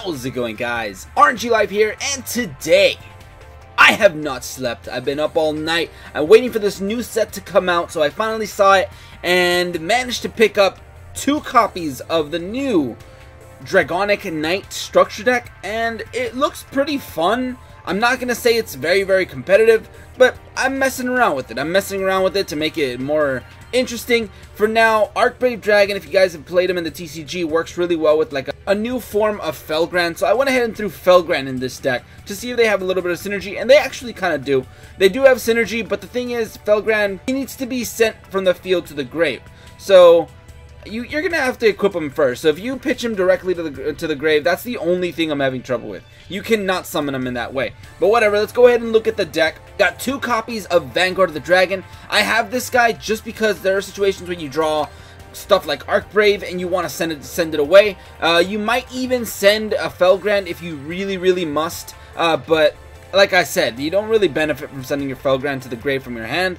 How's it going, guys? aRenG Live here, and today I have not slept. I've been up all night. I'm waiting for this new set to come out, so I finally saw it and managed to pick up 2 copies of the new Dragonic Knights structure deck, and it looks pretty fun. I'm not going to say it's very competitive, but I'm messing around with it. I'm messing around with it to make it more interesting. For now, Archbrave Dragon, if you guys have played him in the TCG, works really well with like a new form of Felgrand. So I went ahead and threw Felgrand in this deck to see if they have a little bit of synergy, and they actually kind of do. They do have synergy, but the thing is, Felgrand, he needs to be sent from the field to the grave. So you're gonna have to equip him first. So if you pitch him directly to the grave, that's the only thing I'm having trouble with. You cannot summon him in that way. But whatever, let's go ahead and look at the deck. Got 2 copies of Vanguard of the Dragon. I have this guy just because there are situations when you draw stuff like Archbrave and you want to send it away. You might even send a Felgrand if you really must. But like I said, you don't really benefit from sending your Felgrand to the grave from your hand.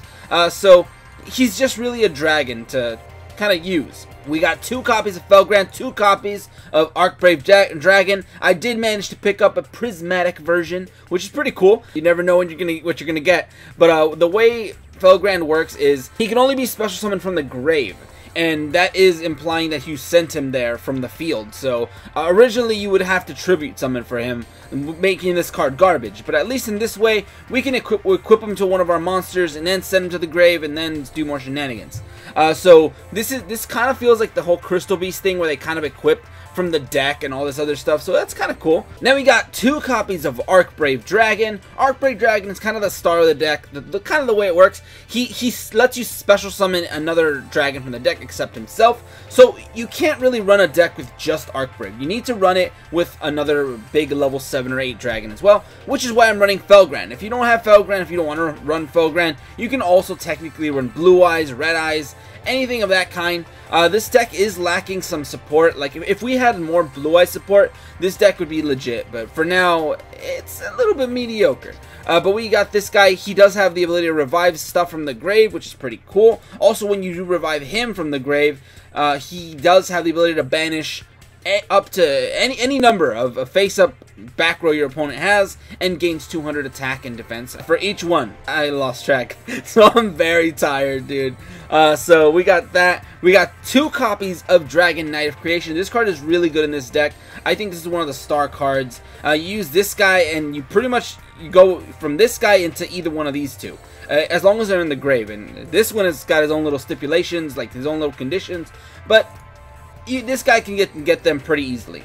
So he's just really a dragon to kind of use. We got 2 copies of Felgrand, 2 copies of Archbrave Dragon. I did manage to pick up a prismatic version, which is pretty cool. You never know what you're gonna get. But the way Felgrand works is he can only be special summoned from the grave, and that is implying that you sent him there from the field. So originally you would have to tribute summon for him, making this card garbage. But at least in this way, we can equip him to one of our monsters and then send him to the grave and then do more shenanigans. So this kind of feels like the whole Crystal Beast thing where they kind of equip from the deck and all this other stuff, so that's kind of cool. Now we got 2 copies of Archbrave Dragon. Archbrave Dragon is kind of the star of the deck. The kind of the way it works, he lets you special summon another dragon from the deck except himself. So you can't really run a deck with just Archbrave. You need to run it with another big level 7 or 8 dragon as well, which is why I'm running Felgrand. If you don't have Felgrand, if you don't want to run Felgrand, you can also technically run Blue Eyes, Red Eyes, anything of that kind. This deck is lacking some support. Like if we had more Blue Eye support, this deck would be legit. But for now, it's a little bit mediocre. But we got this guy. He does have the ability to revive stuff from the grave, which is pretty cool. Also, when you do revive him from the grave, he does have the ability to banish up to any number of face-up back row your opponent has, and gains 200 attack and defense for each one. I lost track, so I'm very tired, dude. So we got that. We got 2 copies of Dragon Knight of Creation. This card is really good in this deck. I think this is one of the star cards. You use this guy, and you pretty much go from this guy into either one of these 2. As long as they're in the grave. And this one has got his own little stipulations, like his own little conditions. But this guy can get them pretty easily.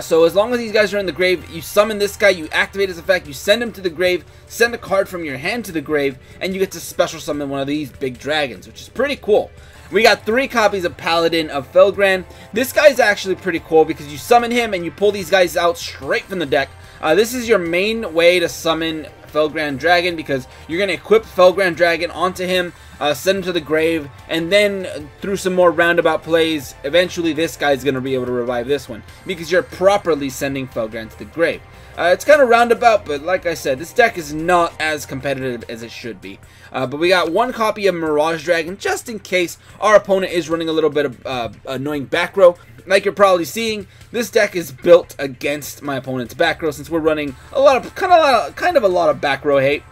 So as long as these guys are in the grave, you summon this guy, you activate his effect, you send him to the grave, send a card from your hand to the grave, and you get to special summon one of these big dragons, which is pretty cool. We got 3 copies of Paladin of Felgrand. This guy's actually pretty cool because you summon him and you pull these guys out straight from the deck. This is your main way to summon Felgrand Dragon, because you're going to equip Felgrand Dragon onto him, send him to the grave, and then through some more roundabout plays, eventually this guy's going to be able to revive this one, because you're properly sending Felgrand to the grave. It's kind of roundabout, but like I said, this deck is not as competitive as it should be. But we got 1 copy of Mirage Dragon, just in case our opponent is running a little bit of annoying back row. Like you're probably seeing, this deck is built against my opponent's back row, since we're running kind of a lot of back row hate.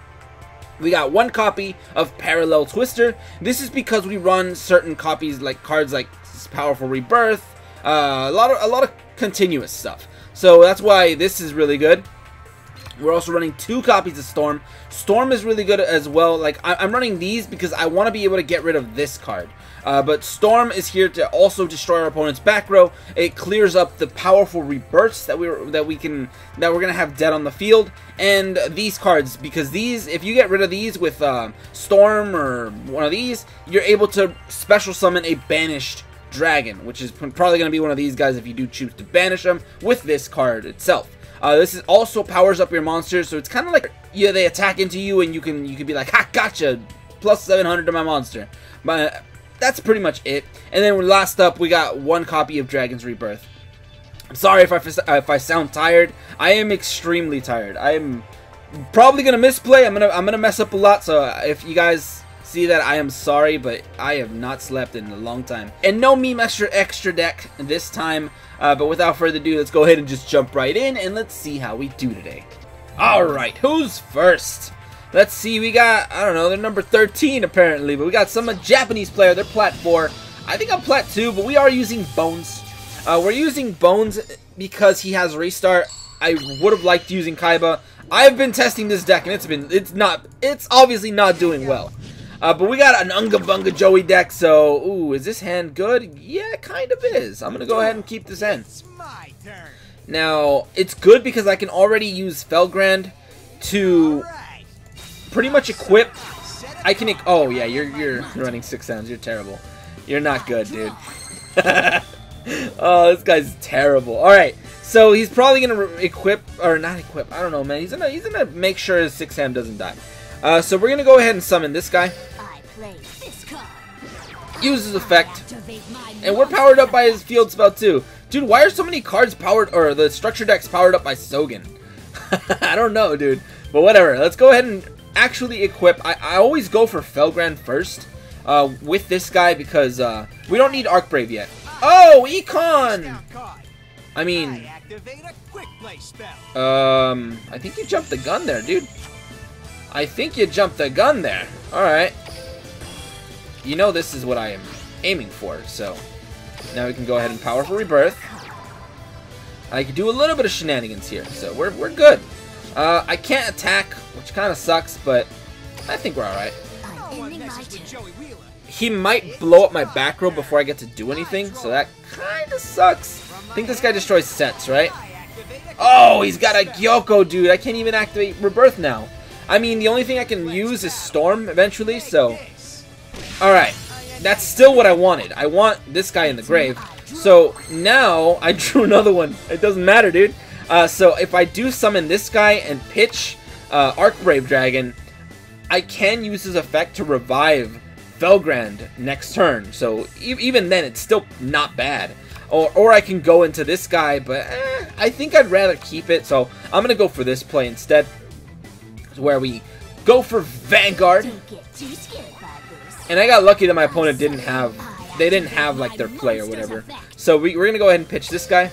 We got 1 copy of Parallel Twister. This is because we run certain copies, like cards like Powerful Rebirth, a lot of continuous stuff. So that's why this is really good. We're also running 2 copies of Storm. Storm is really good as well. Like I'm running these because I want to be able to get rid of this card. But Storm is here to also destroy our opponent's back row. It clears up the powerful rebirths that we're gonna have dead on the field, and these cards, because these, if you get rid of these with Storm or one of these, you're able to special summon a banished dragon, which is probably gonna be one of these guys if you do choose to banish them with this card itself. This is also powers up your monsters, so it's kind of like, yeah, they attack into you, and you can be like, ha, gotcha, plus 700 to my monster. But that's pretty much it. And then last up, we got 1 copy of Dragon's Rebirth. I'm sorry if I sound tired. I am extremely tired. I'm probably gonna misplay. I'm gonna mess up a lot. So if you guys see that, I am sorry, but I have not slept in a long time. And no meme extra deck this time, but without further ado, let's go ahead and just jump right in, and let's see how we do today. Alright, who's first? Let's see, we got, I don't know, they're number 13 apparently, but we got some Japanese player, they're Plat 4. I think I'm Plat 2, but we are using Bones. We're using Bones because he has Restart. I would have liked using Kaiba. I've been testing this deck and it's obviously not doing well. But we got an Unga Bunga Joey deck, so, ooh, is this hand good? Yeah, it kind of is. I'm gonna go ahead and keep this hand. Now, it's good because I can already use Felgrand to pretty much equip. I can, oh yeah, you're running 6 sounds, you're terrible. You're not good, dude. Oh, this guy's terrible. Alright, so he's probably gonna equip, or not equip, I don't know, man. He's gonna make sure his 6-Ham doesn't die. So we're gonna go ahead and summon this guy. Use his effect. And we're powered up by his field spell too. Dude, why are so many cards powered, or the structure deck's powered up by Sogen? I don't know, dude. But whatever, let's go ahead and actually equip. I always go for Felgrand first with this guy because we don't need Arcbrave yet. Oh, Econ! I mean, I think you jumped the gun there, dude. I think you jumped the gun there. Alright. You know this is what I am aiming for, so now we can go ahead and Powerful Rebirth. I can do a little bit of shenanigans here, so we're good. I can't attack, which kind of sucks, but I think we're alright. He might blow up my back row before I get to do anything, so that kind of sucks. I think this guy destroys sets, right? Oh, he's got a Gyoko, dude. I can't even activate Rebirth now. I mean, the only thing I can use is Storm eventually, so... Alright, that's still what I wanted. I want this guy in the grave. So, now, I drew another one. It doesn't matter, dude. So, if I do summon this guy and pitch Arcbrave Dragon, I can use his effect to revive Felgrand next turn. So, even then, it's still not bad. Or I can go into this guy, but I think I'd rather keep it. So, I'm going to go for this play instead. Where we go for Vanguard. And I got lucky that my opponent didn't have like their play or whatever. So we're gonna go ahead and pitch this guy.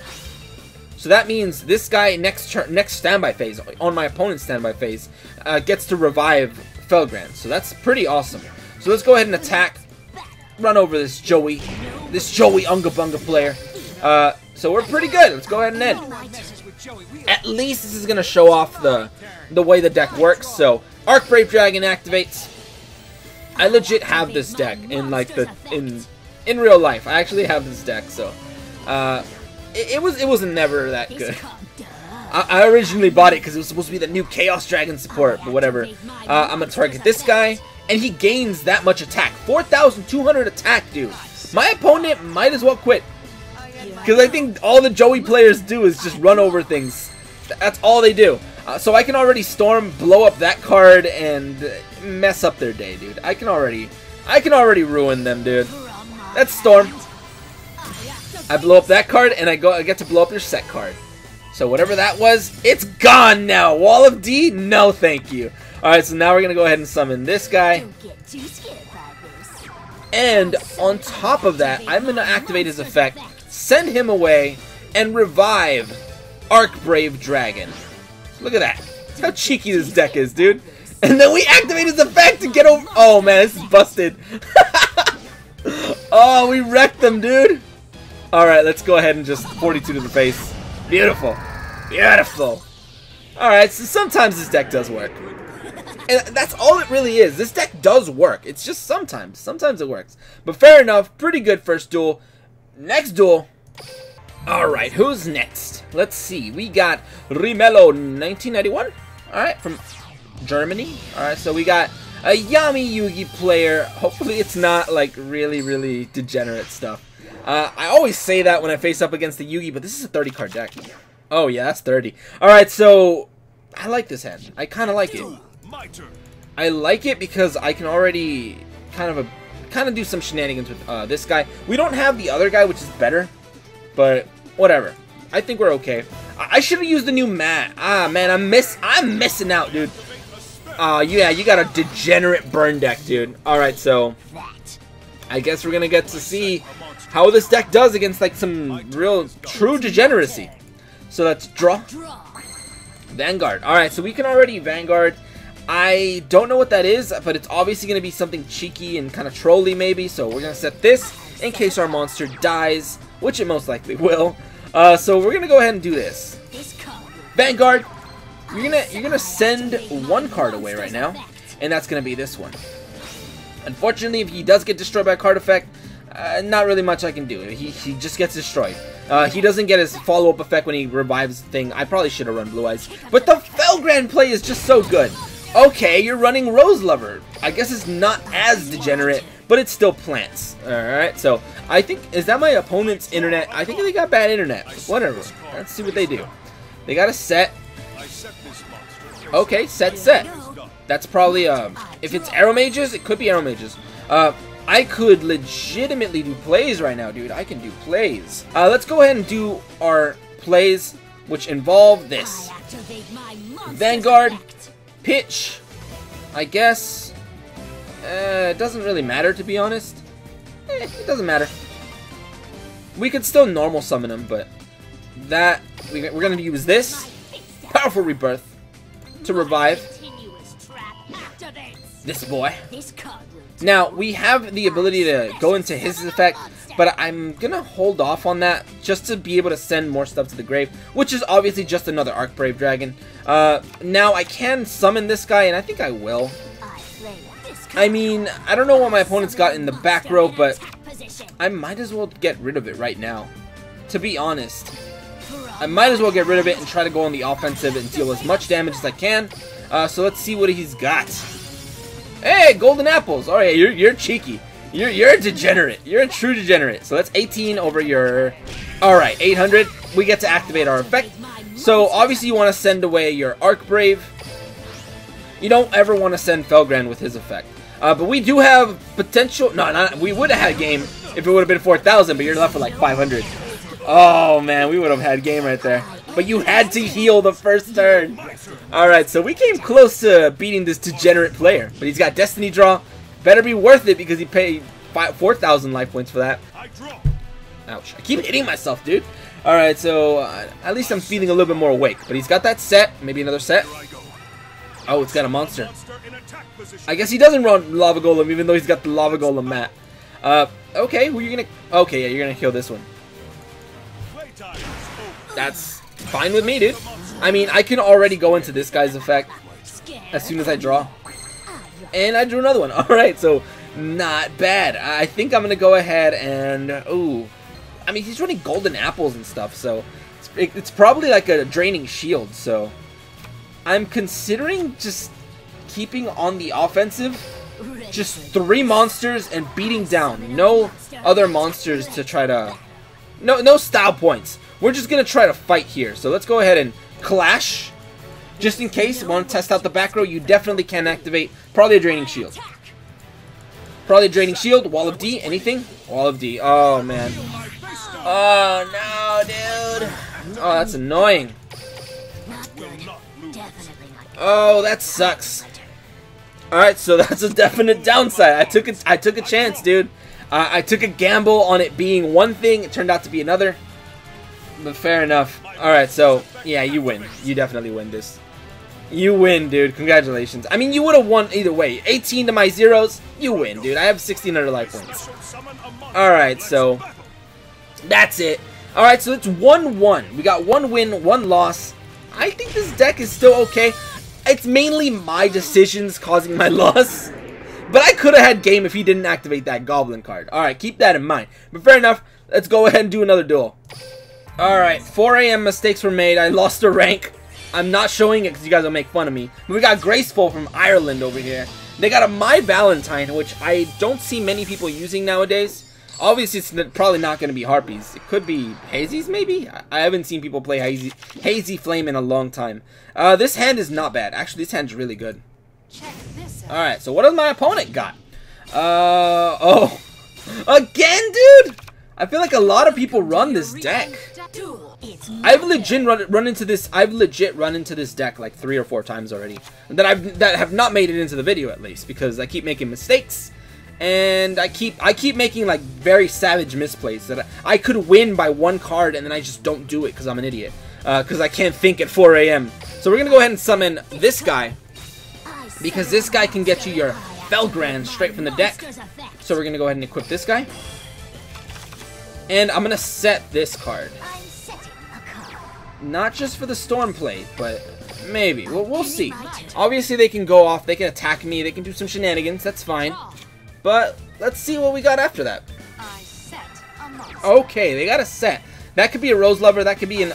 So that means this guy next standby phase, on my opponent's standby phase, gets to revive Felgrand. So that's pretty awesome. So let's go ahead and attack, run over this Joey Unga Bunga player. So we're pretty good. Let's go ahead and end. At least this is gonna show off the way the deck works. So Arcbrave Dragon activates. I legit have this deck in like in real life. I actually have this deck, so it was never that good. I originally bought it because it was supposed to be the new Chaos Dragon support, but whatever. I'm gonna target this guy, and he gains that much attack, 4,200 attack, dude. My opponent might as well quit because I think all the Joey players do is just run over things. That's all they do. So I can already Storm, blow up that card, and mess up their day, dude. I can already ruin them, dude. That's Storm. I blow up that card, and I get to blow up their set card. So whatever that was, it's gone now. Wall of D, no thank you. Alright, so now we're gonna go ahead and summon this guy. And on top of that, I'm gonna activate his effect, send him away, and revive Arcbrave Dragon. Look at that. That's how cheeky this deck is, dude. And then we activate his effect to get over. Oh man, this is busted. Oh, we wrecked them, dude. Alright, let's go ahead and just 42 to the face. Beautiful. Beautiful. Alright, so sometimes this deck does work. And that's all it really is. This deck does work. It's just sometimes. Sometimes it works. But fair enough. Pretty good first duel. Next duel. Alright, who's next? Let's see. We got Rimelo 1991. Alright, from Germany. Alright, so we got a Yami Yugi player. Hopefully it's not like really degenerate stuff. I always say that when I face up against the Yugi, but this is a 30 card deck. Oh yeah, that's 30. Alright, so I like this hand. I kind of like it. I like it because I can already kind of do some shenanigans with this guy. We don't have the other guy, which is better, but whatever. I think we're okay. I should have used the new mat. Ah man, I'm missing out, dude. Yeah, you got a degenerate burn deck, dude. Alright, so I guess we're gonna get to see how this deck does against like some real true degeneracy. So let's draw. Vanguard. Alright, so we can already Vanguard. I don't know what that is, but it's obviously going to be something cheeky and kind of trolly maybe. So we're going to set this in case our monster dies, which it most likely will. So we're going to go ahead and do this. Vanguard. You're gonna send one card away right now, and that's going to be this one. Unfortunately, if he does get destroyed by a card effect, not really much I can do. He just gets destroyed. He doesn't get his follow-up effect when he revives the thing. I probably should have run Blue Eyes. But the Felgrand play is just so good. Okay, you're running Rose Lover. I guess it's not as degenerate, but it's still plants. Alright, so I think, is that my opponent's internet? I think they got bad internet. Whatever. Let's see what they do. They got a set. Okay, set. That's probably, if it's Arrow Mages, it could be Arrow Mages. I could legitimately do plays right now, dude. I can do plays. Let's go ahead and do our plays, which involve this. Vanguard, pitch, I guess. It doesn't really matter, to be honest. It doesn't matter. We could still normal summon him, but that, we're going to use this. Powerful Rebirth to revive this boy. Now, we have the ability to go into his effect, but I'm going to hold off on that just to be able to send more stuff to the grave, which is obviously just another Archbrave Dragon. Now, I can summon this guy, and I think I will. I mean, I don't know what my opponent's got in the back row, but I might as well get rid of it right now. To be honest, I might as well get rid of it and try to go on the offensive and deal as much damage as I can. So let's see what he's got. Hey, golden apples. Alright, you're cheeky. You're a degenerate. You're a true degenerate. So that's 18 over your... Alright, 800. We get to activate our effect. So obviously you want to send away your Archbrave. You don't ever want to send Felgrand with his effect. But we do have potential... No, we would have had game if it would have been 4,000, but you're left with like 500. Oh man, we would have had game right there. But you had to heal the first turn. Alright, so we came close to beating this degenerate player. But he's got Destiny Draw. Better be worth it because he paid 4,000 life points for that. Ouch. I keep hitting myself, dude. Alright, so at least I'm feeling a little bit more awake. But he's got that set. Maybe another set. Oh, it's got a monster. I guess he doesn't run Lava Golem even though he's got the Lava Golem mat. Okay, who are you gonna... Okay, yeah, you're gonna kill this one. That's fine with me, dude. I mean, I can already go into this guy's effect as soon as I draw. And I drew another one. Alright, so not bad. I think I'm going to go ahead and... Ooh. I mean, he's running golden apples and stuff, so it's probably like a draining shield, so I'm considering just keeping on the offensive. Just 3 monsters and beating down. No other monsters to try to... No style points. We're just going to try to fight here. So let's go ahead and clash. Just in case you want to test out the back row, you definitely can activate probably a Draining Shield. Probably a Draining Shield. Wall of D. Anything? Wall of D. Oh, man. Oh, no, dude. Oh, that's annoying. Oh, that sucks. Alright, so that's a definite downside. I took a chance, dude. I took a gamble on it being one thing. It turned out to be another. But fair enough. Alright, so, yeah, you win. You definitely win this. You win, dude. Congratulations. I mean, you would have won either way. 18 to my zeros, you win, dude. I have 1,600 life points. Alright, so that's it. Alright, so it's 1-1. We got 1 win, 1 loss. I think this deck is still okay. It's mainly my decisions causing my loss. But I could have had game if he didn't activate that Goblin card. Alright, keep that in mind. But fair enough. Let's go ahead and do another duel. Alright, 4 AM mistakes were made. I lost a rank. I'm not showing it because you guys will make fun of me. But we got Graceful from Ireland over here. They got a My Valentine, which I don't see many people using nowadays. Obviously, it's probably not going to be Harpies. It could be Hazy's, maybe? I haven't seen people play Hazy Flame in a long time. This hand is not bad. Actually, this hand's really good. Alright, so what does my opponent got? Oh. Again, dude? I feel like a lot of people run this deck. I've legit run into this. I've legit run into this deck like 3 or 4 times already. That have not made it into the video at least because I keep making mistakes, and I keep making like very savage misplays that I could win by 1 card, and then I just don't do it because I'm an idiot. Because I can't think at 4 AM. So we're gonna go ahead and summon this guy because this guy can get you your Felgrand straight from the deck. So we're gonna go ahead and equip this guy. And I'm gonna set this card. Not just for the Stormplate, but maybe. We'll see. Obviously, they can go off. They can attack me. They can do some shenanigans. That's fine. But let's see what we got after that. Okay, they got a set. That could be a Rose Lover. That could be an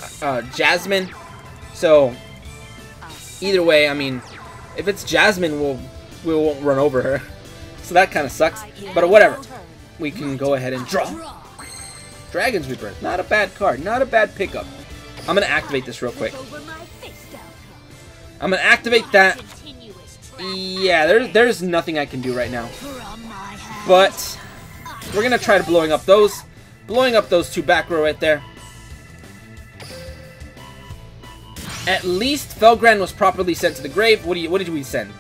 Jasmine. So either way, I mean, if it's Jasmine, we won't run over her. So that kind of sucks. But whatever. We can go ahead and draw. Dragon's Rebirth, not a bad card, not a bad pickup. I'm gonna activate this real quick. I'm gonna activate that. Yeah, there's nothing I can do right now. But we're gonna try to blowing up those 2 back row right there. At least Felgrand was properly sent to the grave. What did we send?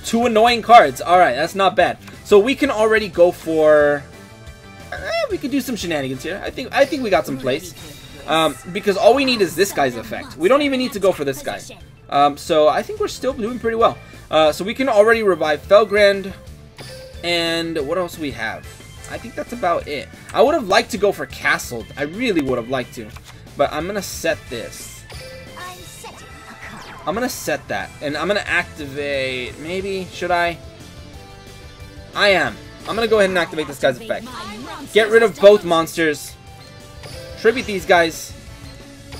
2 annoying cards. All right, that's not bad. So we can already go for. We could do some shenanigans here. I think we got some plays. Because all we need is this guy's effect. We don't even need to go for this guy. So I think we're still doing pretty well. So we can already revive Felgrand. And what else do we have? I think that's about it. I would have liked to go for Castled. I really would have liked to. But I'm going to set this. I'm going to set that. And I'm going to activate. Maybe. Should I? I am. I'm going to go ahead and activate this guy's effect. Get rid of both monsters. Tribute these guys.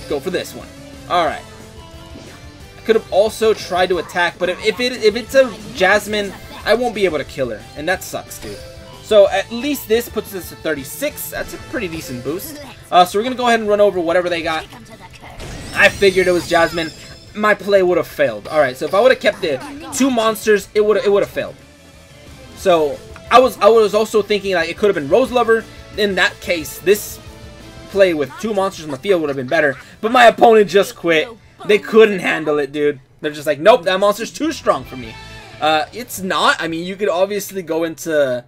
Go for this one. Alright. I could have also tried to attack, but if it's a Jasmine, I won't be able to kill her. And that sucks, dude. So at least this puts us to 36. That's a pretty decent boost. So we're going to go ahead and run over whatever they got. I figured it was Jasmine. My play would have failed. Alright, so if I would have kept the 2 monsters, it would have failed. So I was also thinking like it could have been Rose Lover. In that case, this play with 2 monsters on the field would have been better. But my opponent just quit. They couldn't handle it, dude. They're just like, nope, that monster's too strong for me. It's not. I mean, you could obviously go into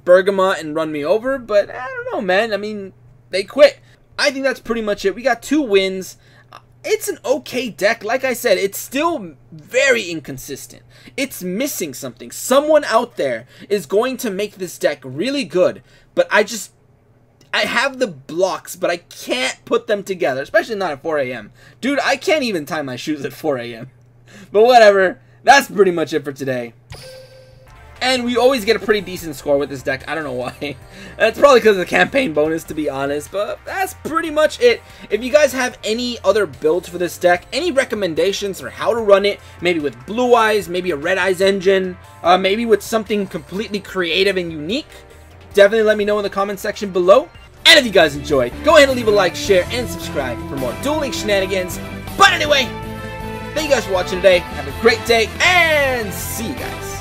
Bergama and run me over, but I don't know, man. I mean, they quit. I think that's pretty much it. We got 2 wins. It's an okay deck. Like I said, it's still very inconsistent. It's missing something. Someone out there is going to make this deck really good, but I have the blocks, but I can't put them together, especially not at 4 AM. Dude, I can't even tie my shoes at 4 AM. But whatever. That's pretty much it for today. And we always get a pretty decent score with this deck. I don't know why. It's probably because of the campaign bonus, to be honest. But that's pretty much it. If you guys have any other builds for this deck, any recommendations for how to run it, maybe with Blue Eyes, maybe a Red Eyes engine, maybe with something completely creative and unique, definitely let me know in the comment section below. And if you guys enjoyed, go ahead and leave a like, share, and subscribe for more Duel Links shenanigans. But anyway, thank you guys for watching today. Have a great day, and see you guys.